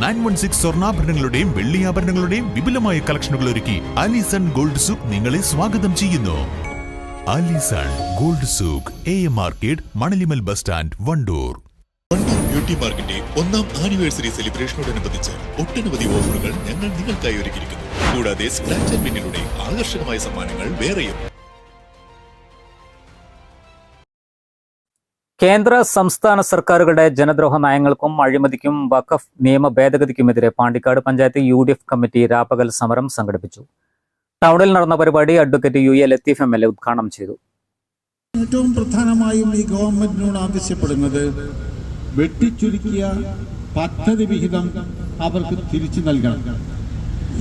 916 സ്വർണ്ണാഭരണങ്ങളുടെയും വെള്ളിയാഭരണങ്ങളുടെയും വിപുലമായ കളക്ഷനുകൾ ഒരുക്കി Alison gold souk നിങ്ങളെ സ്വാഗതം ചെയ്യുന്നു. Alison gold souk, AM market, Manalimal bus stand, Wandoor. Wandoor beauty മാർക്കിന്റെ 1ാം ആനിവേഴ്സറി സെലിബ്രേഷനോടനുബന്ധിച്ച് ഒട്ടനവധി ഓഫറുകൾ ഞങ്ങൾ നിങ്ങൾക്കായി ഒരുക്കിയിരിക്കുന്നു. കൂടാതെ സ്ക്രാച്ച് ആൻഡ് വിന്നിലൂടെ ആകർഷകമായ സമ്മാനങ്ങൾ വേറെയും. കേന്ദ്ര സംസ്ഥാന സർക്കാരുകളുടെ ജനദ്രോഹ നയങ്ങൾക്കും അഴിമതിക്കും വഖഫ് നിയമ ഭേദഗതിക്കുമെതിരെ പാണ്ടിക്കാട് പഞ്ചായത്ത് UDF കമ്മിറ്റി രാപ്പകൽ സമരം സംഘടിപ്പിച്ചു. ടൗണിൽ നടന്ന പരിപാടി അഡ്വക്കേറ്റ് UA ലത്തീഫ് MLA ഉദ്ഘാടനം ചെയ്തു. ഏറ്റവും പ്രധാനമായും ഈ ഗവൺമെന്റിനോട് ആവശ്യപ്പെടുന്നത് വെട്ടിച്ചുരുക്കിയ പദ്ധതി വിഹിതം അവർക്ക് തിരിച്ചു നൽകണം.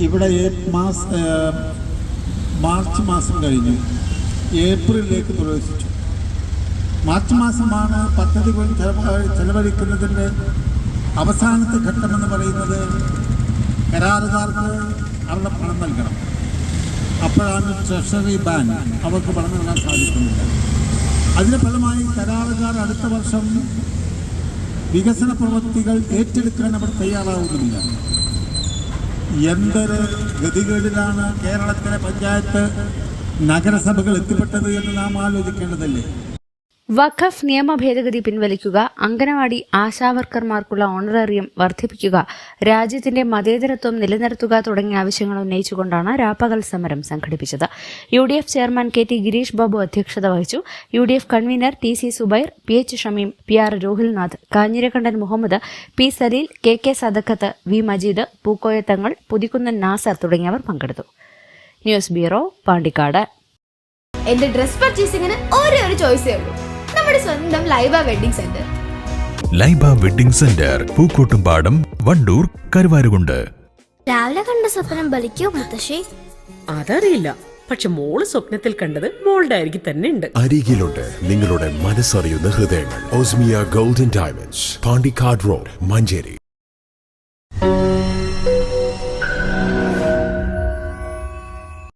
ഇവിടെ മാർച്ച് മാസം കഴിഞ്ഞു, ഏപ്രിലിലേക്ക് പ്രവേശിച്ചു. മാർച്ച് മാസമാണ് പദ്ധതി ചെലവഴിക്കുന്നതിൻ്റെ അവസാനത്തെ ഘട്ടമെന്ന് പറയുന്നത്. കരാറുകാർക്ക് അവരുടെ പണം നൽകണം. അപ്പോഴാണ് ട്രഷറി ബാങ്ക് അവർക്ക് പണം നൽകാൻ സാധിക്കുന്നില്ല. അതിൻ്റെ ഫലമായി കരാറുകാർ അടുത്ത വർഷം വികസന പ്രവൃത്തികൾ ഏറ്റെടുക്കാൻ അവർ തയ്യാറാവുന്നില്ല. എന്തൊരു ഗതികേടിലാണ് കേരളത്തിലെ പഞ്ചായത്ത് നഗരസഭകൾ എത്തിപ്പെട്ടത് എന്ന് നാം ആലോചിക്കേണ്ടതല്ലേ. വഖഫ് നിയമ ഭേദഗതി പിൻവലിക്കുക, അംഗനവാടി ആശാവർക്കർമാർക്കുള്ള ഓണറേറിയം വർദ്ധിപ്പിക്കുക, രാജ്യത്തിന്റെ മതേതരത്വം നിലനിർത്തുക തുടങ്ങിയ ആവശ്യങ്ങൾ ഉന്നയിച്ചുകൊണ്ടാണ് രാപ്പകൽ സമരം സംഘടിപ്പിച്ചത്. UDF chairman KT Girish Babu അധ്യക്ഷത വഹിച്ചു. UDF convener TC Subair, PH Shameem, PR Rohilnath, Kanhirakkandan Muhammad, P Saleel, KK Sadakkath, V Majeed, Pookoyathangal, Puthikkunnan Nasar തുടങ്ങിയവർ പങ്കെടുത്തു. News bureau, Pandikkad. എന്റെ ഡ്രസ് പർച്ചേസിംഗിന് ഒരേ ഒരു ചോയ്സേ ഉള്ളൂ, നമ്മുടെ സ്വന്തം Laiba wedding centre. Laiba wedding centre, Pookkottumpadam, Wandoor, Karuvarakundu. രാവിലെ കണ്ട സ്വപ്നം ബലിക്കോ മുത്തശ്ശി? അതറിയില്ല, പക്ഷെ മോള് സ്വപ്നത്തിൽ കണ്ടത് മോളുടെ അരികിൽ തന്നെ ഉണ്ട്. അരികിലുണ്ട് നിങ്ങളുടെ മനസ്സറിയുന്ന ഹൃദയങ്ങൾ. Osmia golden diamonds, Pandikkad road, Manjeri.